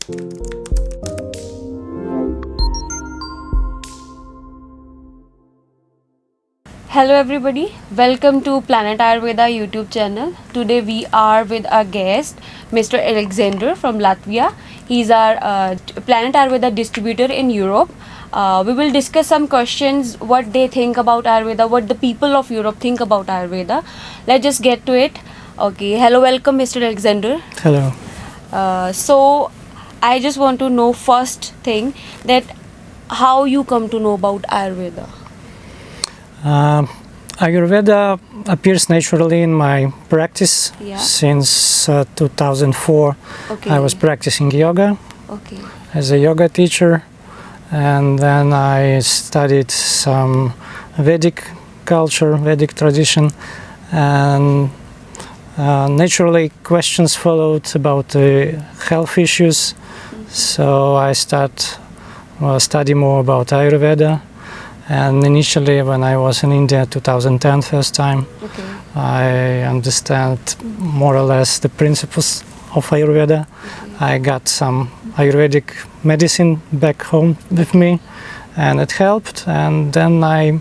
Hello everybody, welcome to Planet Ayurveda YouTube channel. Today we are with our guest, Mr. Aleksandr from Latvia. He's our Planet Ayurveda distributor in Europe. We will discuss some questions, what they think about Ayurveda, what the people of Europe think about Ayurveda. Let's just get to it. Okay, hello, welcome Mr. Aleksandr. Hello. So I just want to know first thing that how you come to know about Ayurveda. Ayurveda appears naturally in my practice. Yeah. Since 2004. Okay. I was practicing yoga Okay. as a yoga teacher, and then I studied some Vedic culture, Vedic tradition, and naturally questions followed about health issues. So I study more about Ayurveda. And initially, when I was in India 2010 first time, Okay. I understand more or less the principles of Ayurveda. I got some Ayurvedic medicine back home with me, and it helped. And then I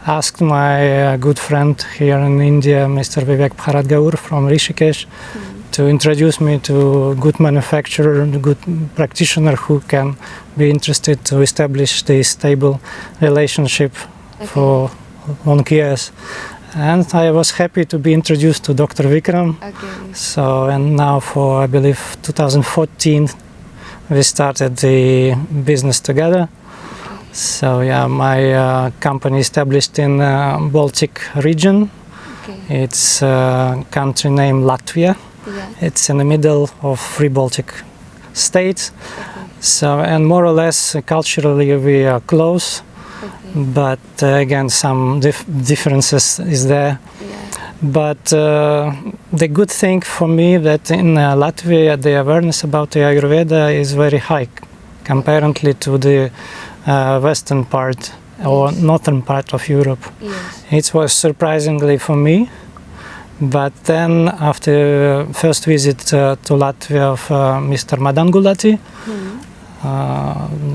asked my good friend here in India, Mr. Vivek Bharat from Rishikesh, to introduce me to a good manufacturer, a good practitioner who can be interested to establish this stable relationship for long years. And I was happy to be introduced to Dr. Vikram. Okay. So, and now for, I believe, 2014, we started the business together. So yeah, my company established in Baltic region. Okay. It's a country named Latvia. Yeah. It's in the middle of three Baltic states. Okay. So, and more or less culturally we are close, Okay. but again some differences is there. Yeah. But the good thing for me that in Latvia the awareness about the Ayurveda is very high comparatively to the western part or Yes. northern part of Europe. Yes. It was surprisingly for me. But then, after first visit to Latvia of Mr. Madan Gulati,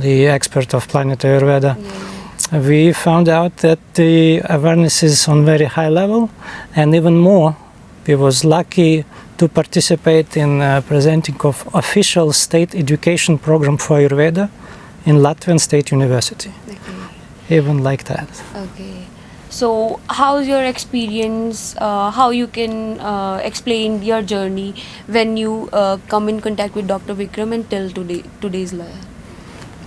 the expert of Planet Ayurveda, Yeah. we found out that the awareness is on very high level, and even more, we was lucky to participate in presenting of official state education program for Ayurveda in Latvian State University. Okay. Even like that. Okay. So, how's your experience? How you can explain your journey when you come in contact with Dr. Vikram and till today's life?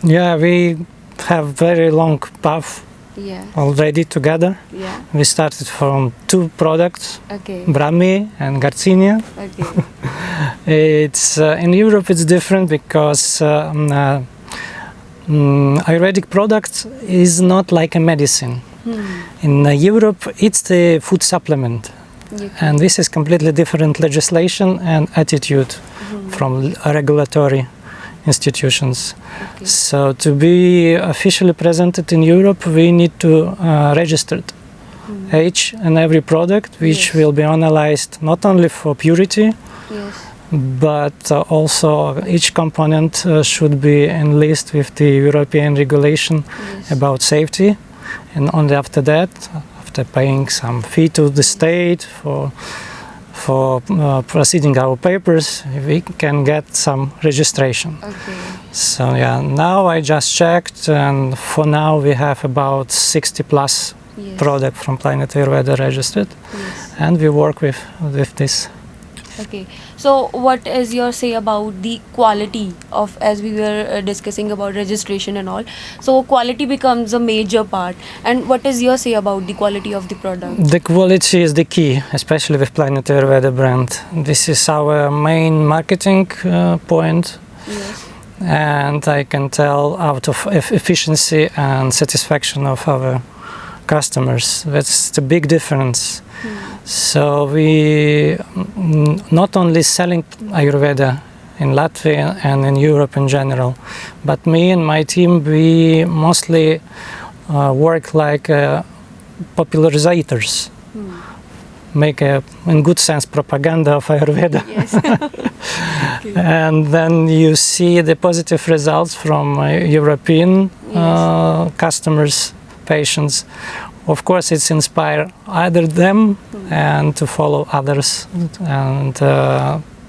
Yeah, we have very long path Yeah. already together. Yeah. We started from two products, Okay. Brahmi and Garcinia. Okay. It's in Europe it's different because Ayurvedic product is not like a medicine. In Europe it's the food supplement, Okay. and this is completely different legislation and attitude from regulatory institutions. Okay. So to be officially presented in Europe, we need to register each and every product, which Yes. will be analyzed not only for purity, Yes. but also each component should be in list with the European regulation Yes. about safety. And only after that, after paying some fee to the state for proceeding our papers, we can get some registration. Okay. So yeah, now I just checked, and for now we have about 60 plus Yes. product from Planet Ayurveda registered, Yes. and we work with this. Okay. So, what is your say about the quality of, as we were discussing about registration and all? So, quality becomes a major part. And what is your say about the quality of the product? The quality is the key, especially with Planet Ayurveda brand. This is our main marketing point. Yes. And I can tell out of efficiency and satisfaction of our customers. That's the big difference. So we not only selling Ayurveda in Latvia and in Europe in general, but me and my team, we mostly work like popularizers. Make a, in good sense, propaganda of Ayurveda. Yes. And then you see the positive results from European customers, patients. Of course, it's inspire either them and to follow others, and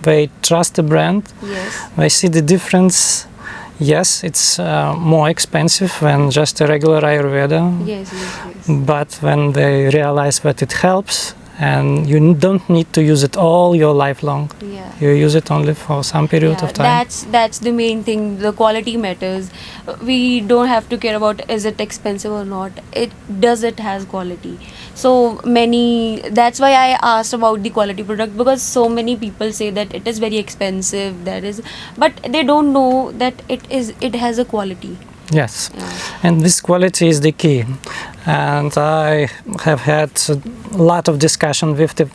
they trust the brand. Yes. They see the difference. Yes, it's more expensive than just a regular Ayurveda. Yes, yes, yes. But when they realize that it helps, and you don't need to use it all your life long. Yeah. You use it only for some period of time. That's the main thing. The quality matters. We don't have to care about is it expensive or not. It has quality. So many. That's why I asked about the quality product, because so many people say that it is very expensive. But they don't know that it has a quality. Yes, Yeah. and this quality is the key. And I have had a lot of discussion with the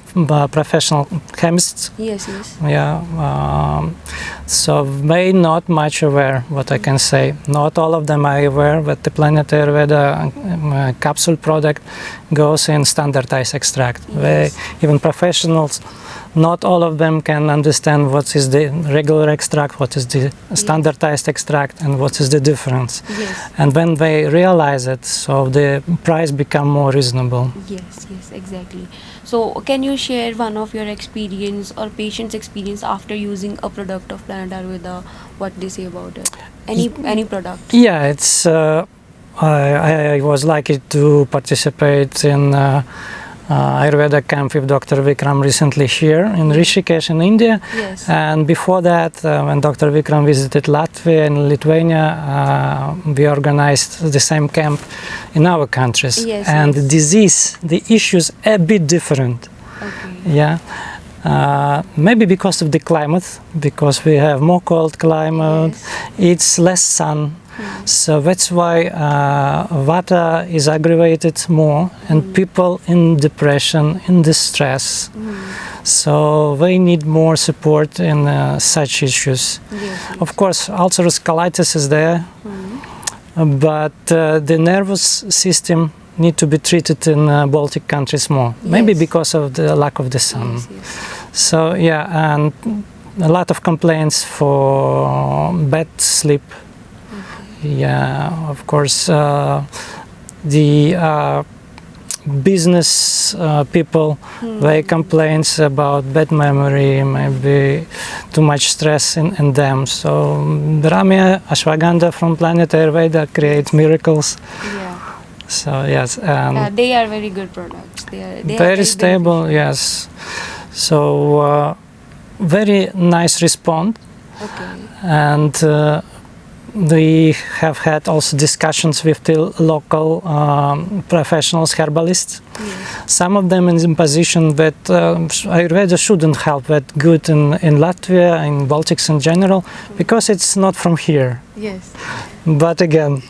professional chemists. Yes, yes. Yeah, so they not much aware, what I can say. Not all of them are aware that the Planet Ayurveda capsule product goes in standardized extract. Yes. Even professionals, not all of them can understand what is the regular extract, what is the standardized extract, and what is the difference. Yes. And when they realize it, so the price become more reasonable. Yes, yes, exactly. So, can you share one of your experience or patient's experience after using a product of Planet Ayurveda? What they say about it? Any product? Yeah, it's. I was lucky to participate in Ayurveda camp with Dr. Vikram recently here in Rishikesh in India. Yes. And before that, when Dr. Vikram visited Latvia and Lithuania, we organized the same camp in our countries. Yes, and yes. the disease, the issues a bit different. Okay. Yeah. Maybe because of the climate, because we have more cold climate, it's less sun. So that's why Vata is aggravated more, and people in depression, in distress. So they need more support in such issues. Yes. Of course, ulcerative colitis is there, but the nervous system need to be treated in Baltic countries more. Maybe Yes. because of the lack of the sun. Yes, yes. So yeah, and a lot of complaints for bad sleep. Yeah, of course, the business people, they complains about bad memory, maybe too much stress in them. So Ramya Ashwagandha from Planet Ayurveda create miracles. Yeah. So yes, and They are very good products. They are very stable. Yes. So very nice response, Okay. and we have had also discussions with the local professionals, herbalists. Yes. Some of them in the position that Ayurveda shouldn't help that good in Latvia, in Baltics in general, because it's not from here. Yes. But again,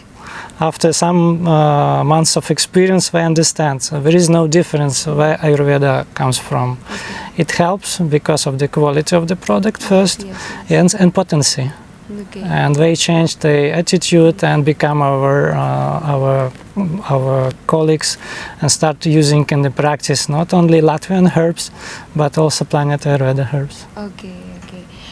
after some months of experience, they understand. So there is no difference where Ayurveda comes from. It helps because of the quality of the product first, Yes. and potency. Okay. And they change the attitude and become our colleagues and start using in the practice not only Latvian herbs but also Planet Ayurveda herbs. Okay.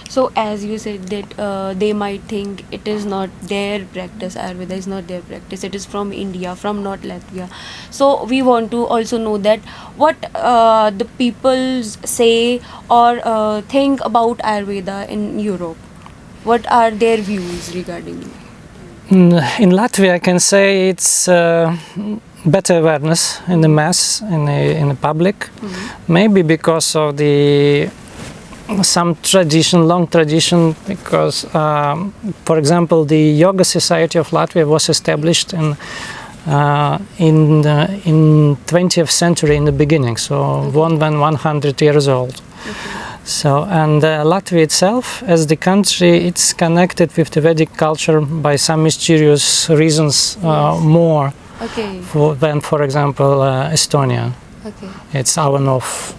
So as you said that they might think it is not their practice, Ayurveda is not their practice, it is from India, from not Latvia. So we want to also know that what the people say or think about Ayurveda in Europe. What are their views regarding it? In Latvia, I can say it's better awareness in the mass, in the public. Maybe because of some tradition, long tradition, because, for example, the Yoga Society of Latvia was established in 20th century in the beginning, so more than 100 years old. So, and Latvia itself, as the country, it's connected with the Vedic culture by some mysterious reasons more than, for example, Estonia. Okay. It's our north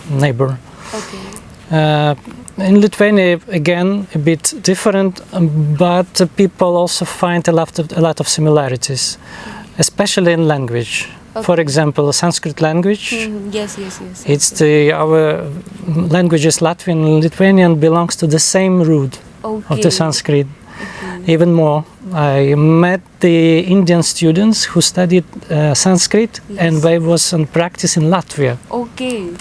neighbor. Okay. In Lithuania, again, a bit different, but people also find a lot of similarities, especially in language. For example, Sanskrit language. Yes. It's our language is Latvian and Lithuanian belongs to the same root of the Sanskrit. Even more, I met the Indian students who studied Sanskrit, and they was in practice in Latvia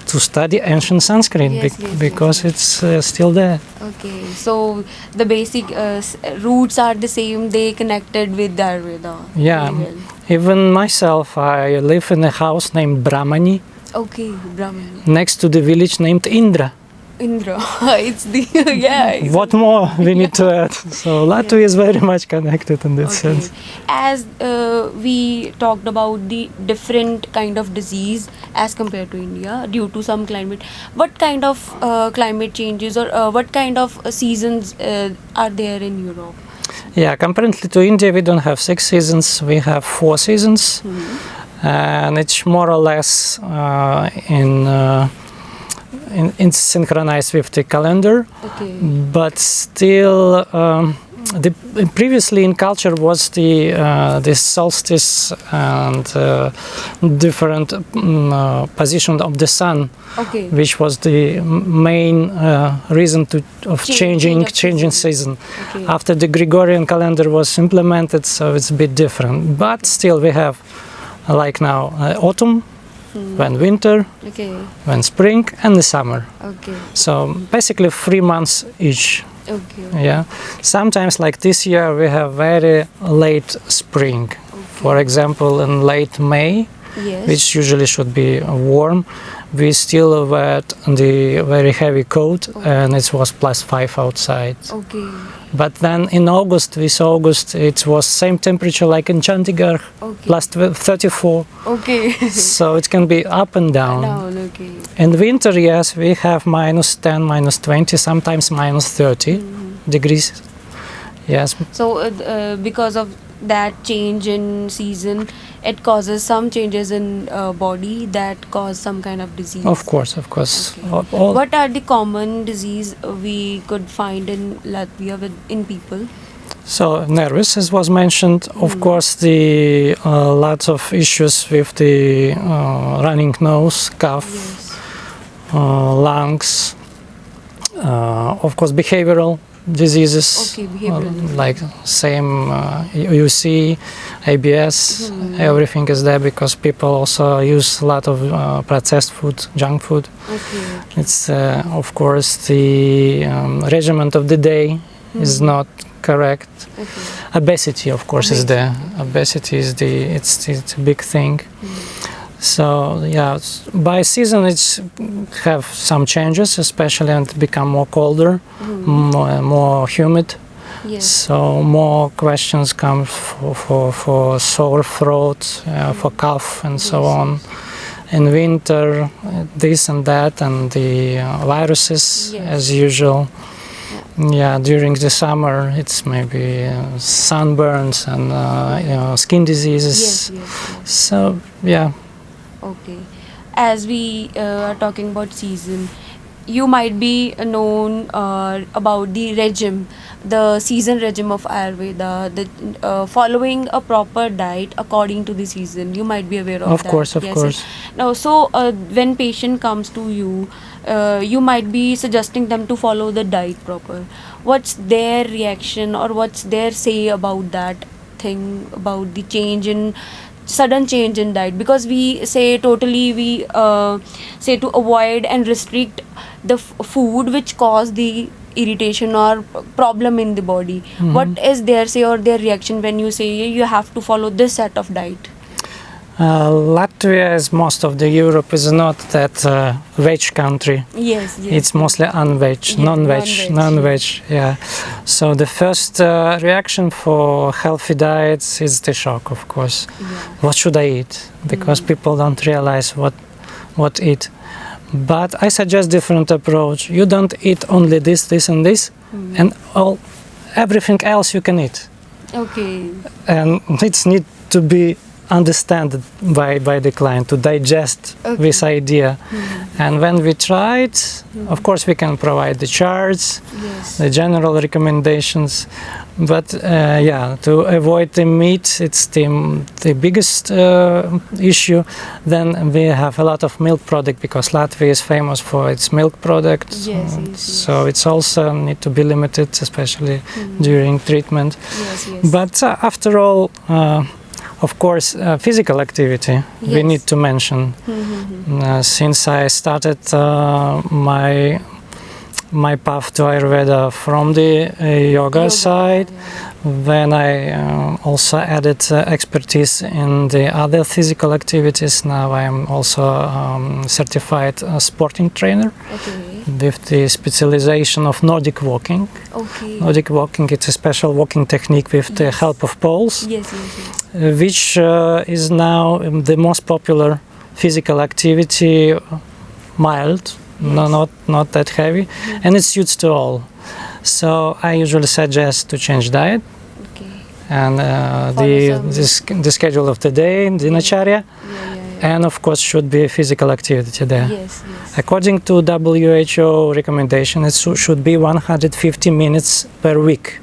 to study ancient Sanskrit because it's still there. Okay, so the basic roots are the same. They connected with the Ayurveda. Yeah, even myself, I live in a house named Brahmani. Okay, Brahmani. Next to the village named Indra. Indra, it's the Exactly. What more we need to add? So Latvia is very much connected in that sense. As we talked about the different kind of disease as compared to India due to some climate, what kind of climate changes or what kind of seasons are there in Europe? Yeah, comparatively to India, we don't have 6 seasons. We have 4 seasons, and it's more or less in synchronized with the calendar, but still previously in culture was the solstice and different position of the sun, which was the main reason of changing season. After the Gregorian calendar was implemented, so it's a bit different, but still we have like now autumn, when winter, when spring, and the summer. So basically 3 months each. Yeah. Sometimes like this year we have very late spring. For example, in late May, which usually should be warm, we still wear the very heavy coat, and it was +5 outside. But then in August, this August, it was same temperature like in Chandigarh, +34. So it can be up and down. In winter, yes, we have -10, -20, sometimes -30 degrees. Yes. So because of that change in season, it causes some changes in body that cause some kind of disease. Of course. What are the common disease we could find in Latvia in people? So nervous, as was mentioned, of course, the lots of issues with the running nose, cough, lungs, of course, behavioral diseases, like same UC, ABS, everything is there because people also use a lot of processed food, junk food. It's of course the regimen of the day is not correct. Obesity, of course, is there. Obesity is it's a big thing. So yeah, by season it's have some changes, especially and become more colder, more humid. So more questions come for sore throat, for cough and so on. In winter, this and that, and the viruses as usual. Yeah, during the summer it's maybe sunburns and skin diseases. So yeah. As we are talking about season, you might be known about the regime, the season regime of Ayurveda, the following a proper diet according to the season. You might be aware of that. Of course. Now, so when patient comes to you, you might be suggesting them to follow the diet proper. What's their reaction or what's their say about that thing, about the sudden change in diet? Because we say we say to avoid and restrict the food which cause the irritation or problem in the body. What is their say or their reaction when you say you have to follow this set of diet? Latvia, as most of the Europe, is not that veg country. It's mostly non-veg. Yeah. So the first reaction for healthy diets is the shock, of course. What should I eat? Because people don't realize what eat. But I suggest different approach. You don't eat only this, and this, and everything else you can eat. And it needs to be understand by the client, to digest this idea. And when we try it, of course we can provide the charts, the general recommendations, but to avoid the meat, it's the biggest issue. Then we have a lot of milk product, because Latvia is famous for its milk products. So it's also need to be limited, especially during treatment. But after all, of course, physical activity we need to mention. Since I started my path to Ayurveda from the yoga side, then I also added expertise in the other physical activities. Now I am also certified sporting trainer with the specialization of Nordic walking. Nordic walking, it's a special walking technique with the help of poles, which is now the most popular physical activity, mild, not that heavy, and it suits to all. So I usually suggest to change diet and the schedule of the day, dinacharya, and of course should be physical activity there. According to WHO recommendation, it should be 150 minutes per week.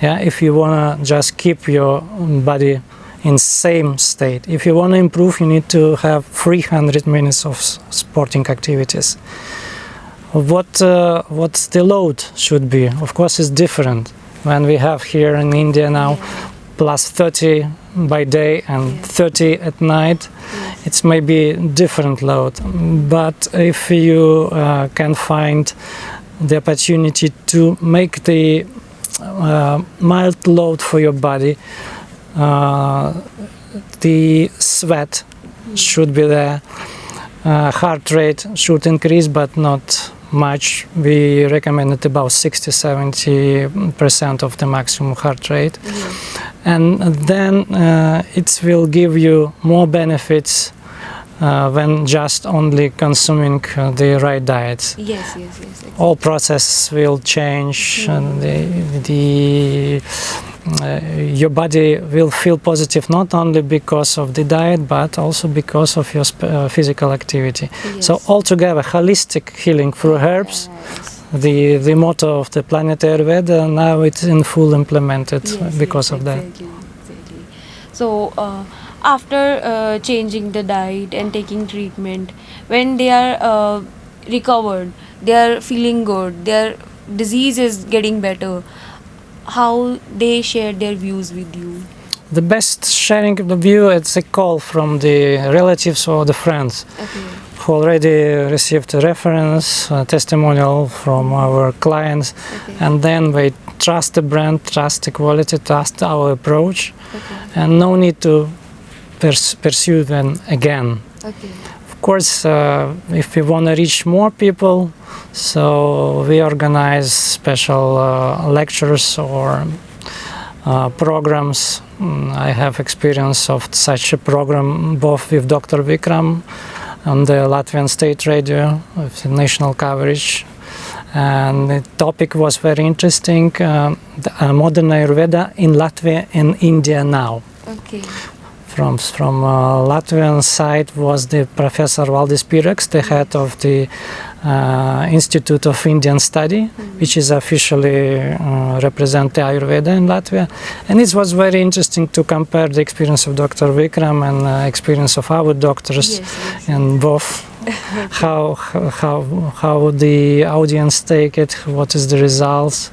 If you want to just keep your body in same state. If you want to improve, you need to have 300 minutes of sporting activities. What the load should be, of course, is different. When we have here in India now plus 30 by day and 30 at night, it's maybe different load. But if you can find the opportunity to make the mild load for your body, the sweat should be there, heart rate should increase, but not much. We recommended about 60-70% of the maximum heart rate, and then it will give you more benefits than just only consuming the right diet. Exactly. All processes will change, and your body will feel positive not only because of the diet, but also because of your physical activity. So altogether, holistic healing through herbs, the motto of the Planet Ayurveda, now it's in full implemented because of that. So after changing the diet and taking treatment, when they are recovered, they are feeling good, their disease is getting better, how they share their views with you? The best sharing of the view, it's a call from the relatives or the friends who already received a reference, a testimonial from our clients, and then they trust the brand, trust the quality, trust our approach, and no need to pursue them again. Of course, if we want to reach more people, so we organize special lectures or programs. I have experience of such a program both with Dr. Vikram on the Latvian State Radio with the national coverage, and the topic was very interesting, modern Ayurveda in Latvia and India now. From Latvian side was the Professor Valdis Piraks, the head of the Institute of Indian Study, which is officially represent the Ayurveda in Latvia. And it was very interesting to compare the experience of Dr. Vikram and experience of our doctors in both. how the audience take it, what is the results.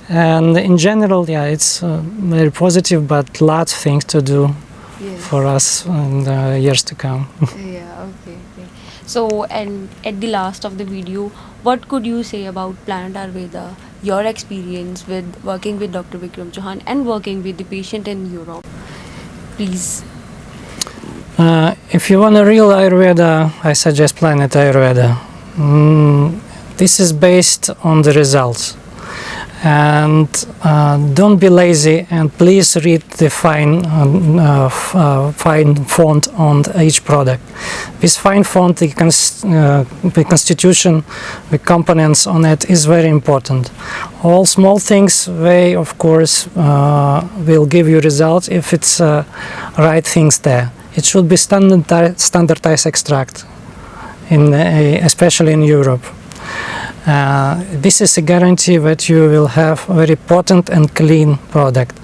And in general, it's very positive, but lots of things to do for us in the years to come. So, and at the last of the video, what could you say about Planet Ayurveda, your experience with working with Dr. Vikram Chauhan and working with the patient in Europe? Please. If you want a real Ayurveda, I suggest Planet Ayurveda. This is based on the results. And don't be lazy, and please read the fine font on each product. This fine font, the constitution, the components on it is very important. All small things, they of course will give you results if it's right things there. It should be standardized extract, especially in Europe. This is a guarantee that you will have a very potent and clean product.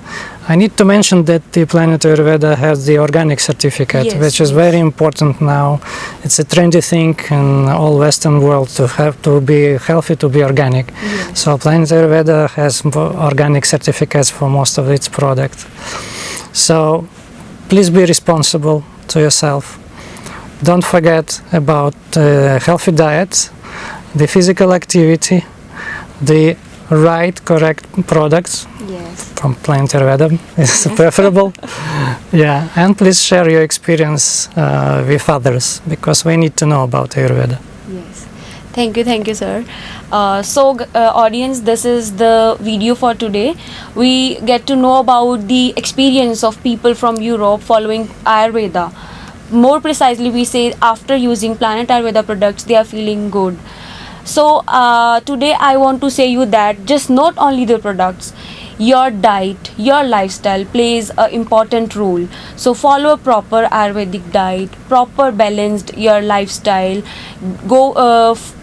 I need to mention that the Planet Ayurveda has the organic certificate, Yes, which is yes. very important now. It's a trendy thing in all Western world to have to be healthy, to be organic. Yes. So Planet Ayurveda has organic certificates for most of its products. So please be responsible to yourself. Don't forget about healthy diet, the physical activity, the right, correct products Yes. from Planet Ayurveda is preferable. Yeah, and please share your experience with others, because we need to know about Ayurveda. Yes. Thank you, sir. Audience, this is the video for today. We get to know about the experience of people from Europe following Ayurveda. More precisely, we say after using Planet Ayurveda products, they are feeling good. So today I want to say you that just not only the products, your diet, your lifestyle plays an important role. So follow a proper Ayurvedic diet, proper balanced your lifestyle.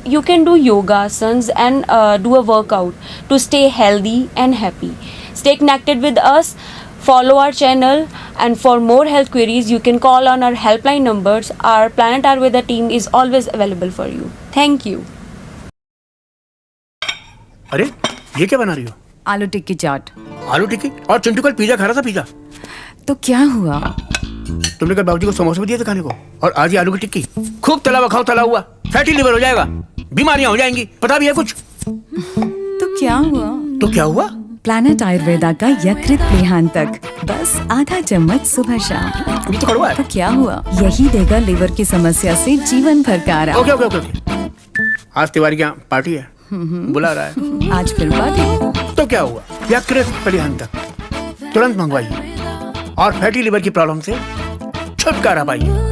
You can do yoga asanas and do a workout to stay healthy and happy. Stay connected with us. Follow our channel, and for more health queries you can call on our helpline numbers. Our Planet Ayurveda team is always available for you. Thank you. अरे ये क्या बना रही हो? आलू टिक्की चाट। आलू टिक्की? और चिंटू कल पिज्जा खा रहा था। पिज्जा तो क्या हुआ? तुमने कल बाबूजी को समोसे भी दिए थे खाने को, और आज ये आलू की टिक्की। खूब तला हुआ खाओ, तला हुआ फैटी लिवर हो जाएगा, बीमारियां हो जाएंगी, पता भी है कुछ? तो क्या हुआ? तो क्या हुआ? प्लैनेट आयुर्वेदा का यकृत प्लेहांतक, बस आधा चम्मच सुबह शाम। ये तो कड़वा है। तो क्या हुआ? यही देगा लिवर की समस्या से जीवन भर का आराम। Okay okay okay. आज तिवारी की यहाँ पार्टी है, बुला रहा है। आज फिर पार्टी? तो क्या हुआ? यकृत प्लेहांतक तुरंत मंगवाइए और फैटी लिवर की प्रॉब्लम से छुटकारा पाइए।